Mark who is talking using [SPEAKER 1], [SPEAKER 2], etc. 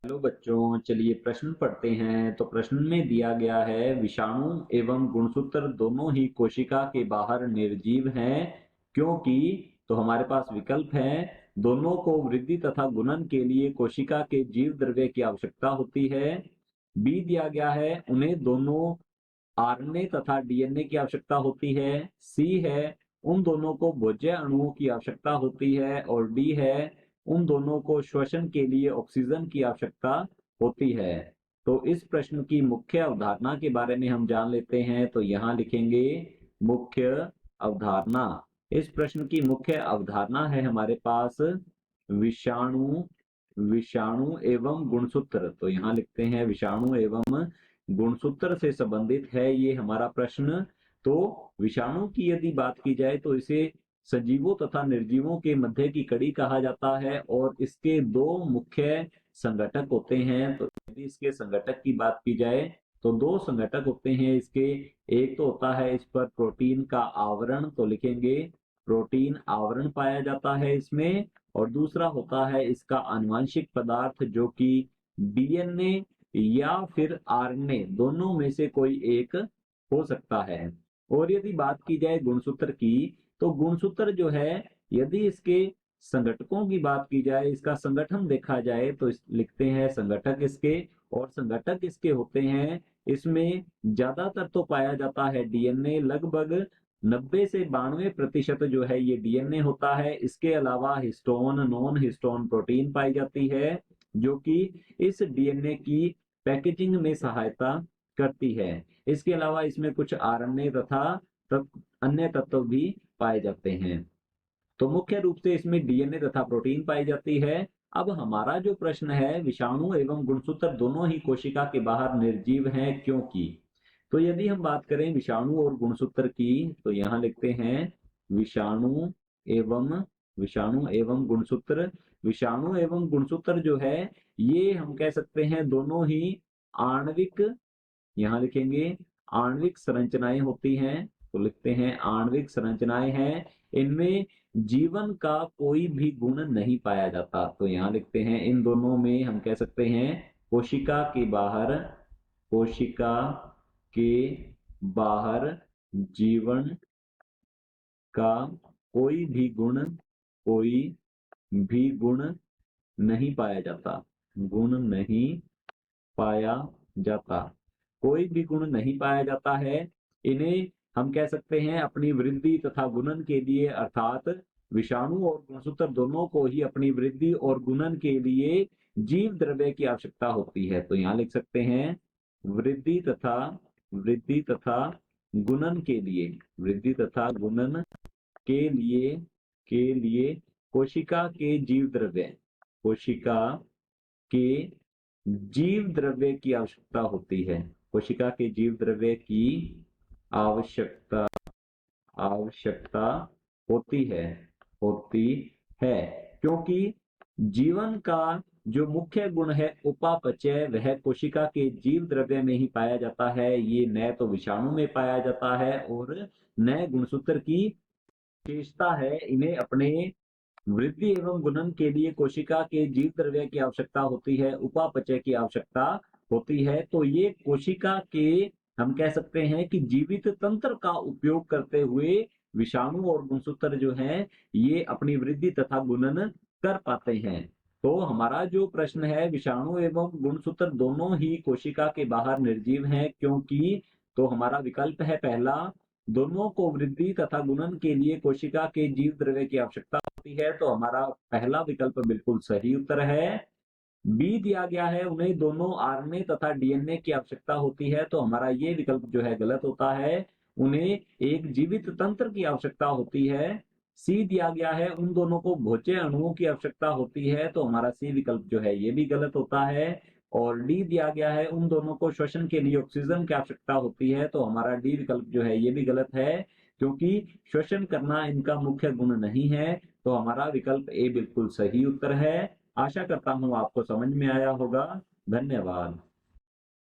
[SPEAKER 1] Hello बच्चों, चलिए प्रश्न पढ़ते हैं। तो प्रश्न में दिया गया है विषाणु एवं गुणसूत्र दोनों ही कोशिका के बाहर निर्जीव हैं क्योंकि। तो हमारे पास विकल्प है। दोनों को वृद्धि तथा गुणन के लिए कोशिका के जीव द्रव्य की आवश्यकता होती है। बी दिया गया है उन्हें दोनों आरएनए तथा डीएनए की आवश्यकता होती है। सी है उन दोनों को भोज्य अणुओं की आवश्यकता होती है। और डी है उन दोनों को श्वसन के लिए ऑक्सीजन की आवश्यकता होती है। तो इस प्रश्न की मुख्य अवधारणा के बारे में हम जान लेते हैं। तो यहाँ लिखेंगे मुख्य अवधारणा। इस प्रश्न की मुख्य अवधारणा है हमारे पास विषाणु विषाणु एवं गुणसूत्र। तो यहाँ लिखते हैं विषाणु एवं गुणसूत्र से संबंधित है ये हमारा प्रश्न। तो विषाणु की यदि बात की जाए तो इसे सजीवों तथा निर्जीवों के मध्य की कड़ी कहा जाता है और इसके दो मुख्य संघटक होते हैं। तो यदि इसके संघटक की बात की जाए तो दो संघटक होते हैं इसके। एक तो होता है इस पर प्रोटीन का आवरण। तो लिखेंगे प्रोटीन आवरण पाया जाता है इसमें। और दूसरा होता है इसका आनुवंशिक पदार्थ जो कि डीएनए या फिर आरएनए, दोनों में से कोई एक हो सकता है। और यदि बात की जाए गुणसूत्र की तो गुणसूत्र जो है यदि इसके संघटकों की बात की जाए, इसका संगठन देखा जाए तो लिखते हैं संघटक इसके। और संघटक इसके होते हैं इसमें ज्यादातर तो पाया जाता है डीएनए, लगभग 90 से 92% जो है ये डीएनए होता है। इसके अलावा हिस्टोन, नॉन हिस्टोन प्रोटीन पाई जाती है जो कि इस डीएनए की पैकेजिंग में सहायता करती है। इसके अलावा इसमें कुछ आरएनए तथा अन्य तत्व भी पाए जाते हैं। तो मुख्य रूप से इसमें डीएनए तथा प्रोटीन पाई जाती है। अब हमारा जो प्रश्न है विषाणु एवं गुणसूत्र दोनों ही कोशिका के बाहर निर्जीव हैं क्योंकि। तो यदि हम बात करें विषाणु और गुणसूत्र की तो यहाँ लिखते हैं विषाणु एवं विषाणु एवं गुणसूत्र। विषाणु एवं गुणसूत्र जो है ये हम कह सकते हैं दोनों ही आणविक, यहाँ लिखेंगे आणविक संरचनाएं होती हैं। तो लिखते हैं आणविक संरचनाएं हैं। इनमें जीवन का कोई भी गुण नहीं पाया जाता। तो यहाँ लिखते हैं इन दोनों में हम कह सकते हैं कोशिका के बाहर, कोशिका के बाहर जीवन का कोई भी गुण, कोई भी गुण नहीं पाया जाता। गुण नहीं पाया जाता, कोई भी गुण नहीं पाया जाता है। इन्हें हम कह सकते हैं अपनी वृद्धि तथा गुणन के लिए, अर्थात विषाणु और गुणसूत्र दोनों को ही अपनी वृद्धि और गुणन के लिए जीव द्रव्य की आवश्यकता होती है। तो यहाँ लिख सकते हैं वृद्धि तथा गुणन के लिए, वृद्धि तथा गुणन के लिए कोशिका के जीव द्रव्य, कोशिका के जीव द्रव्य की आवश्यकता होती है। कोशिका के जीव द्रव्य की आवश्यकता आवश्यकता होती है क्योंकि जीवन का जो मुख्य गुण है उपापचय, वह कोशिका के जीव द्रव्य में ही पाया जाता है। ये न तो विषाणु में पाया जाता है और न गुणसूत्र की विशेषता है। इन्हें अपने वृद्धि एवं गुणन के लिए कोशिका के जीव द्रव्य की आवश्यकता होती है, उपापचय की आवश्यकता होती है। तो ये कोशिका के हम कह सकते हैं कि जीवित तंत्र का उपयोग करते हुए विषाणु और गुणसूत्र जो हैं ये अपनी वृद्धि तथा गुणन कर पाते हैं। तो हमारा जो प्रश्न है विषाणु एवं गुणसूत्र दोनों ही कोशिका के बाहर निर्जीव हैं क्योंकि। तो हमारा विकल्प है पहला, दोनों को वृद्धि तथा गुणन के लिए कोशिका के जीव द्रव्य की आवश्यकता होती है। तो हमारा पहला विकल्प बिल्कुल सही उत्तर है। बी दिया गया है उन्हें दोनों आरएनए तथा डीएनए की आवश्यकता होती है। तो हमारा ये विकल्प जो है गलत होता है, उन्हें एक जीवित तंत्र की आवश्यकता होती है। सी दिया गया है उन दोनों को भोज्य अणुओं की आवश्यकता होती है। तो हमारा सी विकल्प जो है ये भी गलत होता है। और डी दिया गया है उन दोनों को श्वसन के लिए ऑक्सीजन की आवश्यकता होती है। तो हमारा डी विकल्प जो है ये भी गलत है क्योंकि श्वसन करना इनका मुख्य गुण नहीं है। तो हमारा विकल्प ए बिल्कुल सही उत्तर है। आशा करता हूं आपको समझ में आया होगा। धन्यवाद।